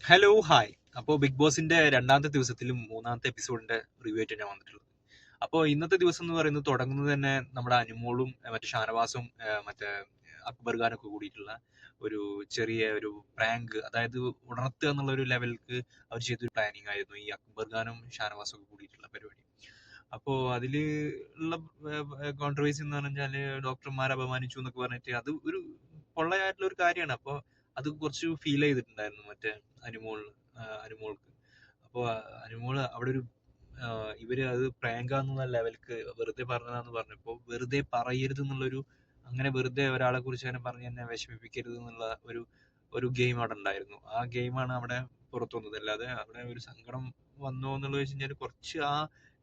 Hello hi. അപ്പോൾ big ബോസിന്റെ രണ്ടാമത്തെ ദിവസത്തിലും മൂന്നാമത്തെ എപ്പിസോഡിന്റെ റിവ്യൂ ആയിട്ട് ഞാൻ വന്നിട്ടുള്ളത്. അപ്പോൾ ഇന്നത്തെ ദിവസം എന്ന് പറയുന്നത് തുടങ്ങുന്നത് തന്നെ നമ്മുടെ അനുമോളും മറ്റേ ഷാനവാസും മറ്റേ അക്ബർ ഖാനൊക്കെ കൂടിയിട്ടുള്ള ഒരു ചെറിയ ഒരു പ്രാങ്ക്, അതായത് ഉണർത്തുക എന്നുള്ള ഒരു ലെവലിലേക്ക് അവർ ചെയ്തൊരു പ്ലാനിങ് ആയിരുന്നു ഈ അക്ബർ ഖാനും ഷാനവാസും ഒക്കെ കൂടിയിട്ടുള്ള പരിപാടി. അപ്പോൾ അതിൽ ഉള്ള കോൺട്രവേഴ്സി എന്ന് പറഞ്ഞാൽ ഡോക്ടർമാരെ അപമാനിച്ചു എന്നൊക്കെ പറഞ്ഞിട്ട് അത് ഒരു പൊള്ളയായിട്ടുള്ള ഒരു കാര്യമാണ്. അപ്പോൾ അത് കുറച്ച് ഫീൽ ചെയ്തിട്ടുണ്ടായിരുന്നു മറ്റേ അനുമോളിന്, അനുമോൾക്ക്. അപ്പോൾ അനുമോള് അവിടെ ഒരു ഇവര് അത് പ്രാങ്കാന്നുള്ള ലെവൽക്ക് വെറുതെ പറഞ്ഞതാന്ന് പറഞ്ഞപ്പോൾ വെറുതെ പറയരുത് എന്നുള്ളൊരു, അങ്ങനെ വെറുതെ ഒരാളെ കുറിച്ച് അങ്ങനെ പറഞ്ഞ് എന്നെ വിഷമിപ്പിക്കരുത് എന്നുള്ള ഒരു ഒരു ഗെയിം അവിടെ ഉണ്ടായിരുന്നു. ആ ഗെയിമാണ് അവിടെ പുറത്തു വന്നത്. അല്ലാതെ അവിടെ ഒരു സങ്കടം വന്നോ എന്നുള്ളത് വെച്ച് കഴിഞ്ഞാൽ കുറച്ച് ആ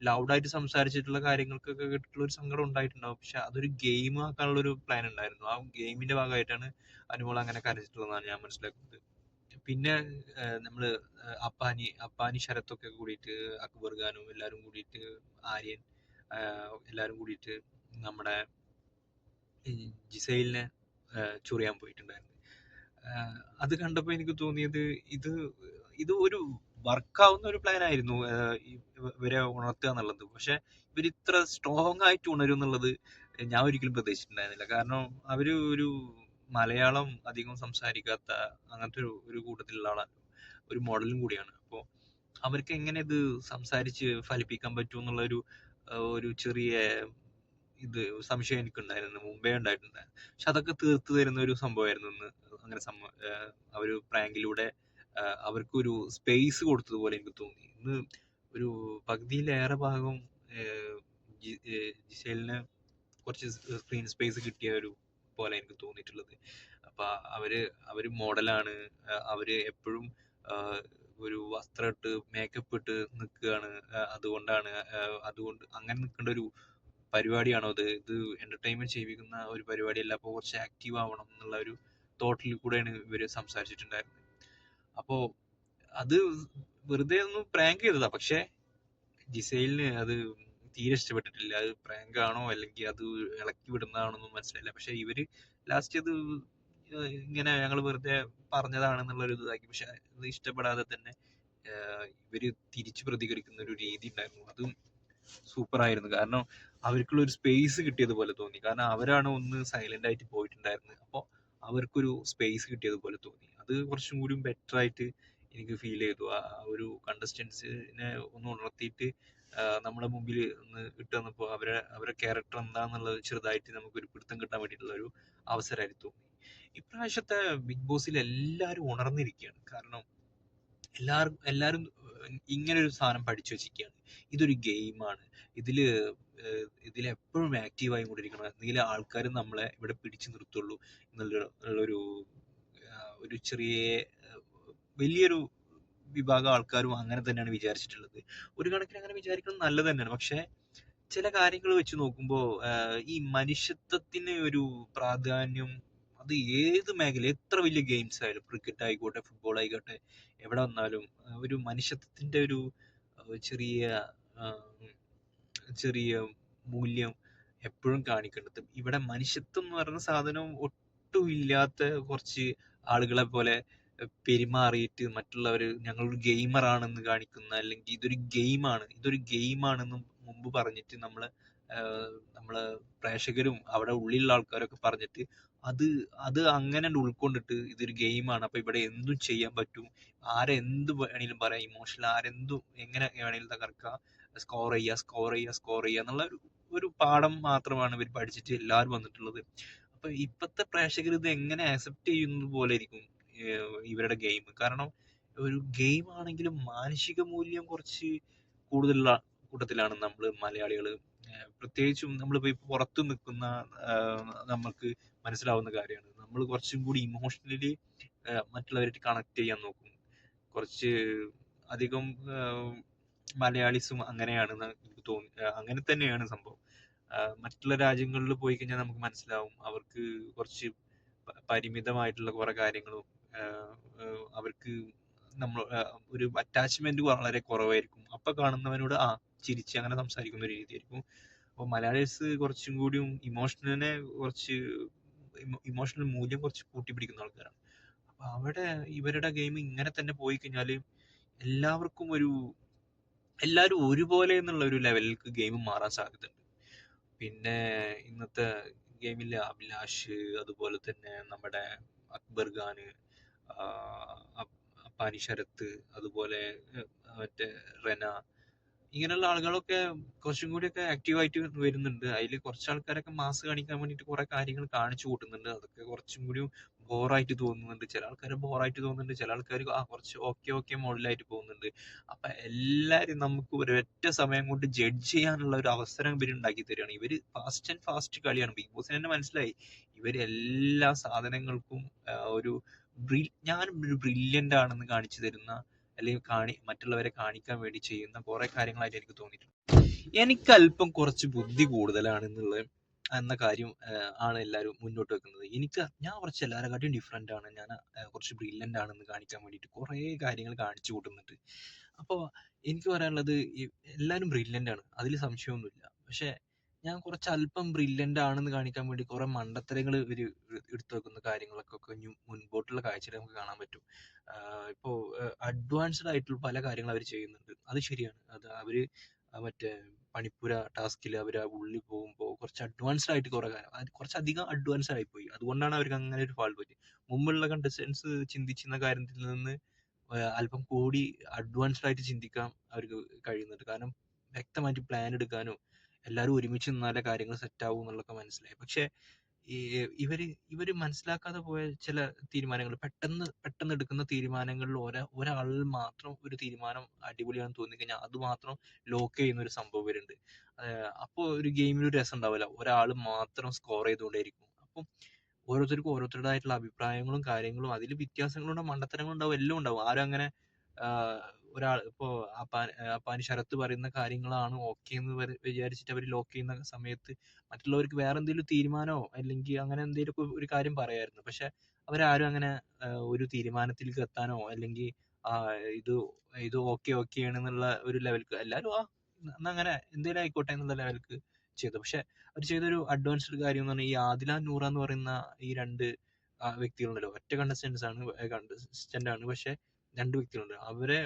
ലൗഡായിട്ട് സംസാരിച്ചിട്ടുള്ള കാര്യങ്ങൾക്കൊക്കെ കേട്ടിട്ടുള്ള ഒരു സങ്കടം ഉണ്ടായിട്ടുണ്ടാവും. പക്ഷെ അതൊരു ഗെയിം ആക്കാനുള്ള ഒരു പ്ലാൻ ഉണ്ടായിരുന്നു. ആ ഗെയിമിന്റെ ഭാഗമായിട്ടാണ് അനുമോൾ അങ്ങനെ കരച്ചിട്ടുള്ളതെന്നാണ് ഞാൻ മനസ്സിലാക്കുന്നത്. പിന്നെ നമ്മള് അപ്പാനി ശരത്തൊക്കെ കൂടിയിട്ട്, അക്ബർ ഖാനും എല്ലാരും കൂടിയിട്ട്, ആര്യൻ, എല്ലാരും കൂടിയിട്ട് നമ്മുടെ ഈ ജിസൈലിനെ ചൊറിയാൻ പോയിട്ടുണ്ടായിരുന്നു. അത് കണ്ടപ്പോൾ എനിക്ക് തോന്നിയത് ഇത് ഇത് ഒരു വർക്കാവുന്ന ഒരു പ്ലാൻ ആയിരുന്നു, ഇവരെ ഉണർത്തുക എന്നുള്ളത്. പക്ഷെ ഇവർ ഇത്ര സ്ട്രോങ് ആയിട്ട് ഉണരും എന്നുള്ളത് ഞാൻ ഒരിക്കലും പ്രതീക്ഷിച്ചിട്ടുണ്ടായിരുന്നില്ല. കാരണം അവര് ഒരു മലയാളം അധികം സംസാരിക്കാത്ത അങ്ങനത്തെ ഒരു കൂട്ടത്തിലുള്ള ആളാണ്, ഒരു മോഡലും കൂടിയാണ്. അപ്പോൾ അവർക്ക് എങ്ങനെ ഇത് സംസാരിച്ച് ഫലിപ്പിക്കാൻ പറ്റും എന്നുള്ള ഒരു ചെറിയ ഇത് സംശയം എനിക്കുണ്ടായിരുന്നു, മുമ്പേ ഉണ്ടായിട്ടുണ്ടായിരുന്നു. പക്ഷെ അതൊക്കെ തീർത്തു തരുന്ന ഒരു സംഭവമായിരുന്നു ഇന്ന്. അങ്ങനെ അവര് പ്രാങ്കിലൂടെ അവർക്കൊരു സ്പേസ് കൊടുത്തതുപോലെ എനിക്ക് തോന്നി. ഇന്ന് ഒരു പകുതിയിലേറെ ഭാഗം ജിസേലിന് കുറച്ച് സ്ക്രീൻ സ്പേസ് കിട്ടിയ ഒരു പോലെ എനിക്ക് തോന്നിയിട്ടുള്ളത്. അപ്പൊ അവര് അവര് മോഡലാണ്, അവര് എപ്പോഴും ഒരു വസ്ത്രം ഇട്ട് മേക്കപ്പ് ഇട്ട് നിൽക്കുകയാണ്. അതുകൊണ്ടാണ് അതുകൊണ്ട് അങ്ങനെ നിൽക്കേണ്ട ഒരു പരിപാടിയാണോ ഇത്? ഇത് എന്റർടൈൻമെന്റ് ചെയ്യിപ്പിക്കുന്ന ഒരു പരിപാടിയല്ല. അപ്പോൾ കുറച്ച് ആക്റ്റീവ് ആവണം എന്നുള്ള ഒരു തോട്ടിൽ കൂടെയാണ് ഇവര് സംസാരിച്ചിട്ടുണ്ടായിരുന്നത്. അപ്പോ അത് വെറുതെ ഒന്ന് പ്രാങ്ക് ചെയ്തതാ. പക്ഷെ ജിസൈലിന് അത് തീരെ ഇഷ്ടപ്പെട്ടിട്ടില്ല. അത് പ്രാങ്ക് ആണോ അല്ലെങ്കിൽ അത് ഇളക്കി വിടുന്നതാണോ ഒന്നും മനസ്സിലായില്ല. പക്ഷെ ഇവര് ലാസ്റ്റ് അത് ഇങ്ങനെ ഞങ്ങൾ വെറുതെ പറഞ്ഞതാണെന്നുള്ള ഒരു ഇതാക്കി. പക്ഷെ ഇത് ഇഷ്ടപ്പെടാതെ തന്നെ ഇവര് തിരിച്ചു പ്രതികരിക്കുന്ന ഒരു രീതി ഉണ്ടായിരുന്നു. അതും സൂപ്പർ ആയിരുന്നു. കാരണം അവർക്കുള്ള ഒരു സ്പേസ് കിട്ടിയതുപോലെ തോന്നി. കാരണം അവരാണ് ഒന്ന് സൈലന്റ് ആയിട്ട് പോയിട്ടുണ്ടായിരുന്നത്. അപ്പോൾ അവർക്കൊരു സ്പേസ് കിട്ടിയതുപോലെ തോന്നി. അത് കുറച്ചും കൂടി ബെറ്റർ ആയിട്ട് എനിക്ക് ഫീൽ ചെയ്തു. ആ ഒരു കണ്ടസ്റ്റൻസിനെ ഒന്ന് ഉണർത്തിയിട്ട് നമ്മുടെ മുമ്പിൽ ഒന്ന് ഇട്ട് തന്നപ്പോൾ അവരുടെ ക്യാരക്ടർ എന്താന്നുള്ളത് ചെറുതായിട്ട് നമുക്കൊരു പിടുത്തം കിട്ടാൻ വേണ്ടിയിട്ടുള്ള ഒരു അവസരമായിട്ട് തോന്നി. ഇപ്രാവശ്യത്തെ ബിഗ് ബോസിൽ എല്ലാവരും ഉണർന്നിരിക്കുകയാണ്. കാരണം എല്ലാരും ഇങ്ങനെ ഒരു സാധനം പഠിച്ചു വെച്ചിരിക്കുകയാണ്. ഇതൊരു ഗെയിമാണ്. ഇതില് ഇതിലെപ്പോഴും ആക്റ്റീവായി കൊണ്ടിരിക്കണം. എന്നെങ്കിലേ ആൾക്കാർ നമ്മളെ ഇവിടെ പിടിച്ചു നിർത്തുള്ളൂ ഉള്ളൊരു ഒരു ചെറിയ വലിയൊരു വിഭാഗം ആൾക്കാരും അങ്ങനെ തന്നെയാണ് വിചാരിച്ചിട്ടുള്ളത്. ഒരു കണക്കിന് അങ്ങനെ വിചാരിക്കുന്നത് നല്ലത് തന്നെയാണ്. പക്ഷെ ചില കാര്യങ്ങൾ വെച്ച് നോക്കുമ്പോൾ ഈ മനുഷ്യത്വത്തിന് ഒരു പ്രാധാന്യം, അത് ഏത് മേഖല, എത്ര വലിയ ഗെയിംസ് ആയാലും, ക്രിക്കറ്റ് ആയിക്കോട്ടെ, ഫുട്ബോൾ ആയിക്കോട്ടെ, എവിടെ വന്നാലും ഒരു മനുഷ്യത്വത്തിന്റെ ഒരു ചെറിയ ആ, ചെറിയ മൂല്യം എപ്പോഴും കാണിക്കേണ്ടത്. ഇവിടെ മനുഷ്യത്വം എന്ന് പറയുന്ന സാധനം ഒട്ടും ഇല്ലാത്ത കുറച്ച് ആളുകളെ പോലെ പെരുമാറിയിട്ട് മറ്റുള്ളവർ ഞങ്ങളൊരു ഗെയിമർ ആണെന്ന് കാണിക്കുന്ന, അല്ലെങ്കിൽ ഇതൊരു ഗെയിമാണെന്ന് മുമ്പ് പറഞ്ഞിട്ട് നമ്മള് പ്രേക്ഷകരും അവിടെ ഉള്ളിലുള്ള ആൾക്കാരൊക്കെ പറഞ്ഞിട്ട് അത് അത് അങ്ങനെ ഉൾക്കൊണ്ടിട്ട് ഇതൊരു ഗെയിമാണ്, അപ്പൊ ഇവിടെ എന്തും ചെയ്യാൻ പറ്റും, ആരെന്ത് വേണേലും പറയാം, ഇമോഷണൽ ആരെന്തും എങ്ങനെ വേണേലും തകർക്കാം, സ്കോർ ചെയ്യുക എന്നുള്ള ഒരു പാഠം മാത്രമാണ് ഇവർ പഠിച്ചിട്ട് എല്ലാവരും വന്നിട്ടുള്ളത്. അപ്പൊ ഇപ്പത്തെ പ്രേക്ഷകർ ഇത് എങ്ങനെ ആക്സെപ്റ്റ് ചെയ്യുന്നത് പോലെ ഇരിക്കും ഇവരുടെ ഗെയിം. കാരണം ഒരു ഗെയിം ആണെങ്കിലും മാനസിക മൂല്യം കുറച്ച് കൂടുതലുള്ള കൂട്ടത്തിലാണ് നമ്മൾ മലയാളികൾ. പ്രത്യേകിച്ചും നമ്മളിപ്പോ ഇപ്പൊ പുറത്ത് നിൽക്കുന്ന നമുക്ക് മനസ്സിലാവുന്ന കാര്യമാണ്. നമ്മൾ കുറച്ചും കൂടി ഇമോഷണലി മറ്റുള്ളവരായിട്ട് കണക്ട് ചെയ്യാൻ നോക്കും. കുറച്ച് അധികം മലയാളീസും അങ്ങനെയാണെന്ന് എനിക്ക് തോന്നി. അങ്ങനെ തന്നെയാണ് സംഭവം. മറ്റുള്ള രാജ്യങ്ങളിൽ പോയി കഴിഞ്ഞാൽ നമുക്ക് മനസ്സിലാവും അവർക്ക് കുറച്ച് പരിമിതമായിട്ടുള്ള കുറെ കാര്യങ്ങളും അവർക്ക് നമ്മൾ ഒരു അറ്റാച്ച്മെന്റ് വളരെ കുറവായിരിക്കും. അപ്പൊ കാണുന്നവനോട് ചിരിച്ച് അങ്ങനെ സംസാരിക്കുന്ന ഒരു രീതിയായിരിക്കും. അപ്പൊ മലയാളീസ് കുറച്ചും കൂടിയും ഇമോഷണൽ മൂല്യം കുറച്ച് കൂട്ടി പിടിക്കുന്ന ആൾക്കാരാണ്. അവിടെ ഇവരുടെ ഗെയിം ഇങ്ങനെ തന്നെ പോയി കഴിഞ്ഞാല് എല്ലാവർക്കും ഒരു എല്ലാവരും ഒരുപോലെ എന്നുള്ള ഒരു ലെവലിലേക്ക് ഗെയിം മാറാൻ സാധ്യതയുണ്ട്. പിന്നെ ഇന്നത്തെ ഗെയിമിലെ അഭിലാഷ്, അതുപോലെ തന്നെ നമ്മുടെ അക്ബർ ഖാന്, അപ്പാനി ശരത്ത്, അതുപോലെ മറ്റേ റെന, ഇങ്ങനെയുള്ള ആളുകളൊക്കെ കുറച്ചും കൂടിയൊക്കെ ആക്റ്റീവായിട്ട് വരുന്നുണ്ട്. അതിൽ കുറച്ച് ആൾക്കാരൊക്കെ മാസ് കാണിക്കാൻ വേണ്ടിയിട്ട് കുറെ കാര്യങ്ങൾ കാണിച്ചു കൂട്ടുന്നുണ്ട്. അതൊക്കെ കുറച്ചും കൂടി ബോറായിട്ട് തോന്നുന്നുണ്ട്. ചില ആൾക്കാർ ബോറായിട്ട് തോന്നുന്നുണ്ട്, ചില ആൾക്കാർ കുറച്ച് ഓക്കെ ഓക്കെ മോഡലായിട്ട് പോകുന്നുണ്ട്. അപ്പൊ എല്ലാരും നമുക്ക് ഒരൊറ്റ സമയം കൊണ്ട് ജഡ്ജ് ചെയ്യാനുള്ള ഒരു അവസരം ഇവർ ഉണ്ടാക്കി തരികയാണ്. ഇവര് ഫാസ്റ്റ് ആൻഡ് ഫാസ്റ്റ് കളിയാണ്. ബിഗ് ബോസിന് തന്നെ മനസ്സിലായി ഇവര് എല്ലാ സാധനങ്ങൾക്കും ഒരു ഞാനും ഒരു ബ്രില്യൻ്റ് ആണെന്ന് കാണിച്ചു തരുന്ന, അല്ലെങ്കിൽ മറ്റുള്ളവരെ കാണിക്കാൻ വേണ്ടി ചെയ്യുന്ന കുറെ കാര്യങ്ങളായിട്ട് എനിക്ക് തോന്നിയിട്ടുണ്ട്. എനിക്ക് അല്പം കുറച്ച് ബുദ്ധി കൂടുതലാണ് എന്ന കാര്യം ആണ് എല്ലാവരും മുന്നോട്ട് വെക്കുന്നത്. ഞാൻ കുറച്ച് എല്ലാവരെക്കാട്ടും ഡിഫറെൻ്റ് ആണ്, ഞാൻ കുറച്ച് ബ്രില്യൻ്റ് ആണെന്ന് കാണിക്കാൻ വേണ്ടിയിട്ട് കുറേ കാര്യങ്ങൾ കാണിച്ചു കൂട്ടുന്നുണ്ട്. അപ്പോൾ എനിക്ക് പറയാനുള്ളത്, എല്ലാവരും ബ്രില്യൻ്റ് ആണ്, അതിൽ സംശയമൊന്നുമില്ല. പക്ഷെ ഞാൻ കുറച്ച് അല്പം ബ്രില്യൻ്റ് ആണെന്ന് കാണിക്കാൻ വേണ്ടി കുറെ മണ്ടത്തരങ്ങൾ ഇവർ എടുത്തു വെക്കുന്ന കാര്യങ്ങളൊക്കെ മുൻപോട്ടുള്ള കാഴ്ചയിൽ നമുക്ക് കാണാൻ പറ്റും. ഇപ്പോൾ അഡ്വാൻസ്ഡ് ആയിട്ടുള്ള പല കാര്യങ്ങൾ അവർ ചെയ്യുന്നുണ്ട്. അത് ശരിയാണ്. അത് അവര് മറ്റേ പണിപ്പുര ടാസ്കിൽ അവർ ആ ഉള്ളിൽ പോകുമ്പോൾ കുറച്ച് അഡ്വാൻസ്ഡ് ആയിട്ട് കുറെ കാര്യം, അത് കുറച്ചധികം അഡ്വാൻസ്ഡ് ആയിപ്പോയി. അതുകൊണ്ടാണ് അവർക്ക് അങ്ങനെ ഒരു ഫാൾ പറ്റി. മുമ്പുള്ള കണ്ടസ്റ്റൻസ് ചിന്തിച്ചിരുന്ന കാര്യത്തിൽ നിന്ന് അല്പം കൂടി അഡ്വാൻസ്ഡ് ആയിട്ട് ചിന്തിക്കാൻ അവർക്ക് കഴിയുന്നുണ്ട്. കാരണം വ്യക്തമായിട്ട് പ്ലാൻ എടുക്കാനും എല്ലാവരും ഒരുമിച്ച് നിന്നാലേ കാര്യങ്ങൾ സെറ്റ് ആവും എന്നുള്ളതൊക്കെ മനസ്സിലായി. പക്ഷെ ഈ ഇവര് മനസ്സിലാക്കാതെ പോയ ചില തീരുമാനങ്ങൾ, പെട്ടെന്ന് എടുക്കുന്ന തീരുമാനങ്ങളിൽ ഒരാളിൽ മാത്രം ഒരു തീരുമാനം അടിപൊളിയാണെന്ന് തോന്നിക്കഴിഞ്ഞാൽ അത് മാത്രം ലോക്ക് ചെയ്യുന്ന ഒരു സംഭവം വരുന്നുണ്ട്. അപ്പോൾ ഒരു ഗെയിമിൽ ഒരു രസം ഉണ്ടാവില്ല. ഒരാൾ മാത്രം സ്കോർ ചെയ്തുകൊണ്ടേയിരിക്കും. അപ്പം ഓരോരുത്തർക്കും ഓരോരുത്തരുടേതായിട്ടുള്ള അഭിപ്രായങ്ങളും കാര്യങ്ങളും, അതിൽ വ്യത്യാസങ്ങളുണ്ടാവും, മണ്ടത്തരങ്ങളും ഉണ്ടാവും, എല്ലാം ഉണ്ടാവും. ആരും അങ്ങനെ ഒരാൾ ഇപ്പോ അപ്പാനി ശരത്ത് പറയുന്ന കാര്യങ്ങളാണ് ഓക്കെ എന്ന് വിചാരിച്ചിട്ട് അവർ ലോക്ക് ചെയ്യുന്ന സമയത്ത് മറ്റുള്ളവർക്ക് വേറെ എന്തെങ്കിലും തീരുമാനമോ അല്ലെങ്കിൽ അങ്ങനെ എന്തെങ്കിലും ഒരു കാര്യം പറയായിരുന്നു. പക്ഷെ അവരാരും അങ്ങനെ ഒരു തീരുമാനത്തിലേക്ക് എത്താനോ അല്ലെങ്കിൽ ഇത് ഇത് ഓക്കെ ആണെന്നുള്ള ഒരു ലെവൽക്ക് എല്ലാവരും എന്നാ അങ്ങനെ എന്തെങ്കിലും ആയിക്കോട്ടെ എന്നുള്ള ലെവൽക്ക് ചെയ്തു. പക്ഷെ അവർ ചെയ്തൊരു അഡ്വാൻസ്ഡ് കാര്യം എന്ന് പറഞ്ഞാൽ, ഈ ആദില നൂറ എന്ന് പറയുന്ന ഈ രണ്ട് വ്യക്തികളുണ്ടല്ലോ, ഒറ്റ കണ്ടസ്റ്റന്റ് ആണ്, പക്ഷെ രണ്ട് വ്യക്തികളുണ്ട്. അവരെ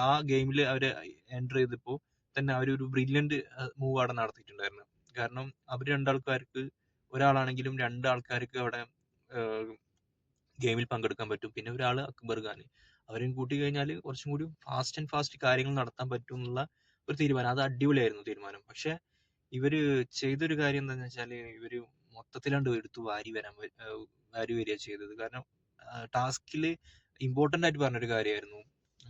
ആ ഗെയിമിൽ അവരെ എൻ്റർ ചെയ്തപ്പോൾ തന്നെ അവരൊരു ബ്രില്യന്റ് മൂവ് അവിടെ നടത്തിയിട്ടുണ്ടായിരുന്നു. കാരണം അവർ രണ്ടാൾക്കാർക്ക്, ഒരാളാണെങ്കിലും രണ്ടാൾക്കാർക്ക് അവിടെ ഗെയിമിൽ പങ്കെടുക്കാൻ പറ്റും. പിന്നെ ഒരാൾ അക്ബർ ഖാൻ, അവരെയും കൂട്ടി കഴിഞ്ഞാൽ കുറച്ചും കൂടി ഫാസ്റ്റ് കാര്യങ്ങൾ നടത്താൻ പറ്റും എന്നുള്ള ഒരു തീരുമാനം. അത് അടിപൊളിയായിരുന്നു തീരുമാനം. പക്ഷെ ഇവര് ചെയ്തൊരു കാര്യം എന്താണെന്ന് വെച്ചാൽ, ഇവര് മൊത്തത്തിലാണ്ട് എടുത്ത് വാരി വരിക ചെയ്തത്. കാരണം ടാസ്കിൽ ഇമ്പോർട്ടന്റ് ആയിട്ട് പറഞ്ഞൊരു കാര്യമായിരുന്നു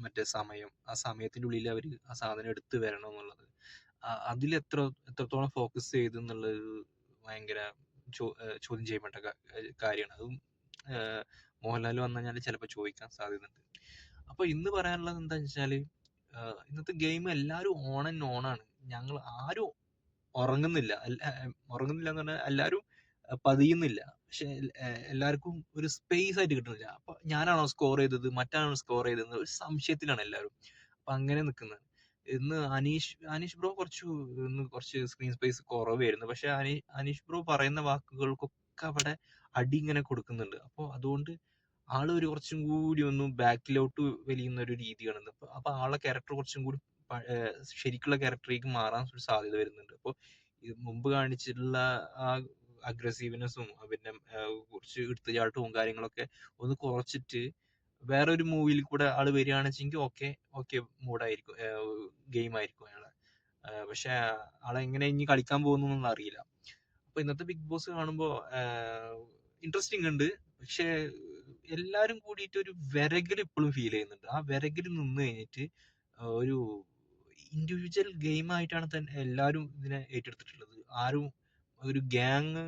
മറ്റേ സമയം. ആ സമയത്തിന്റെ ഉള്ളിൽ അവർ ആ സാധനം എടുത്ത് വരണം എന്നുള്ളത്. അതിൽ എത്രത്തോളം ഫോക്കസ് ചെയ്തു എന്നുള്ളത് ഭയങ്കര ചോദ്യം ചെയ്യപ്പെട്ട കാര്യമാണ്. അതും മോഹൻലാൽ വന്നു കഴിഞ്ഞാൽ ചിലപ്പോൾ ചോദിക്കാൻ സാധ്യതയുണ്ട്. അപ്പൊ ഇന്ന് പറയാനുള്ളത് എന്താണെന്ന് വെച്ചാൽ, ഇന്നത്തെ ഗെയിം എല്ലാവരും ഓൺ ആൻഡ് ഓൺ ആണ്. ഞങ്ങൾ ആരും ഉറങ്ങുന്നില്ല എന്ന് പറഞ്ഞാൽ എല്ലാവരും പതിയുന്നില്ല. പക്ഷെ എല്ലാവർക്കും ഒരു സ്പേസ് ആയിട്ട് കിട്ടുന്നില്ല. അപ്പൊ ഞാനാണോ സ്കോർ ചെയ്തത്, മറ്റാണോ സ്കോർ ചെയ്തത്, ഒരു സംശയത്തിലാണ് എല്ലാവരും. അപ്പൊ അങ്ങനെ നിൽക്കുന്നത്. ഇന്ന് അനീഷ് ബ്രോ കുറച്ച് സ്ക്രീൻ സ്പേസ് കുറവായിരുന്നു. പക്ഷെ അനീഷ് ബ്രോ പറയുന്ന വാക്കുകൾക്കൊക്കെ അവിടെ അടി ഇങ്ങനെ കൊടുക്കുന്നുണ്ട്. അപ്പോൾ അതുകൊണ്ട് ആള് ഒരു കുറച്ചും കൂടി ഒന്ന് ബാക്കിലോട്ട് വലിയുന്ന ഒരു രീതി കാണുന്നത്. അപ്പൊ ആളെ ക്യാരക്ടർ കുറച്ചും കൂടി ശരിക്കുള്ള ക്യാരക്ടറിലേക്ക് മാറാൻ ഒരു സാധ്യത വരുന്നുണ്ട്. അപ്പോൾ മുമ്പ് കാണിച്ചിട്ടുള്ള ആ അഗ്രസീവ്നെസ്സും പിന്നെ കുറച്ച് എടുത്തുചാട്ടവും കാര്യങ്ങളൊക്കെ ഒന്ന് കുറച്ചിട്ട് വേറൊരു മൂവിയിൽ കൂടെ ആള് വരികയാണെച്ചെങ്കിൽ ഓക്കെ മൂഡായിരിക്കും, ഗെയിം ആയിരിക്കും അയാളെ. പക്ഷെ ആളെങ്ങനെ ഇനി കളിക്കാൻ പോകുന്നൊന്നും അറിയില്ല. അപ്പൊ ഇന്നത്തെ ബിഗ് ബോസ് കാണുമ്പോൾ ഇൻട്രസ്റ്റിംഗ് ഉണ്ട്. പക്ഷെ എല്ലാരും കൂടിയിട്ട് ഒരു വിരകൽ ഇപ്പോഴും ഫീൽ ചെയ്യുന്നുണ്ട്. ആ വിരകിൽ നിന്ന് കഴിഞ്ഞിട്ട് ഒരു ഇൻഡിവിജ്വൽ ഗെയിം ആയിട്ടാണ് തന്നെ എല്ലാവരും ഇതിനെ ഏറ്റെടുത്തിട്ടുള്ളത്. ആരും ഒരു ഗ്യാങ്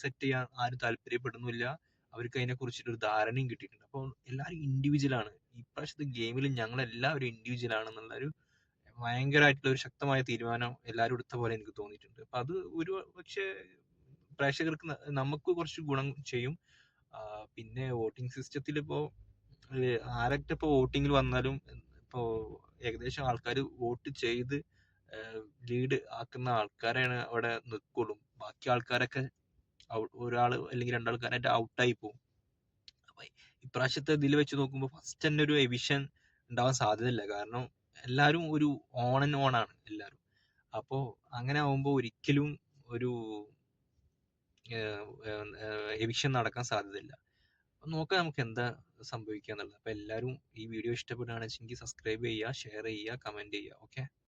സെറ്റ് ചെയ്യാൻ ആരും താല്പര്യപ്പെടുന്നില്ല. അവർക്ക് അതിനെ കുറിച്ചിട്ട് ഒരു ധാരണയും കിട്ടിയിട്ടുണ്ട്. അപ്പോൾ എല്ലാവരും ഇൻഡിവിജ്വൽ ആണ്. ഇപ്രാവശ്യത്തെ ഗെയിമിൽ ഞങ്ങൾ എല്ലാവരും ഇൻഡിവിജ്വൽ ആണെന്നുള്ള ഒരു ഭയങ്കരമായിട്ടുള്ള ഒരു ശക്തമായ തീരുമാനം എല്ലാവരും എടുത്ത പോലെ എനിക്ക് തോന്നിയിട്ടുണ്ട്. അപ്പൊ അത് ഒരു പക്ഷേ പ്രേക്ഷകർക്ക് നമുക്ക് കുറച്ച് ഗുണം ചെയ്യും. പിന്നെ വോട്ടിംഗ് സിസ്റ്റത്തിൽ ഇപ്പോ ആരൊക്കെ ഇപ്പൊ വോട്ടിങ്ങിൽ വന്നാലും ഇപ്പോ ഏകദേശം ആൾക്കാർ വോട്ട് ചെയ്ത് ലീഡ് ആക്കുന്ന ആൾക്കാരാണ് അവിടെ നിൽക്കുള്ളൂ. ബാക്കി ആൾക്കാരൊക്കെ ഒരാൾ അല്ലെങ്കിൽ രണ്ടാൾക്കാരായിട്ട് ഔട്ടായി പോകും. ഇപ്രാവശ്യത്തെ ഇതിൽ വെച്ച് നോക്കുമ്പോൾ ഫസ്റ്റ് തന്നെ ഒരു എവിഷൻ ഉണ്ടാവാൻ സാധ്യതയില്ല. കാരണം എല്ലാവരും ഒരു ഓൺ ആൻഡ് ഓൺ ആണ് എല്ലാവരും. അപ്പോൾ അങ്ങനെ ആവുമ്പോൾ ഒരിക്കലും ഒരു എവിക്ഷൻ നടക്കാൻ സാധ്യതയില്ല. നോക്കാം നമുക്ക് എന്താ സംഭവിക്കുക എന്നുള്ളത്. അപ്പോൾ എല്ലാവരും ഈ വീഡിയോ ഇഷ്ടപ്പെടുകയാണെന്ന് വെച്ചെങ്കിൽ സബ്സ്ക്രൈബ് ചെയ്യുക, ഷെയർ ചെയ്യുക, കമൻറ്റ് ചെയ്യുക. ഓക്കെ.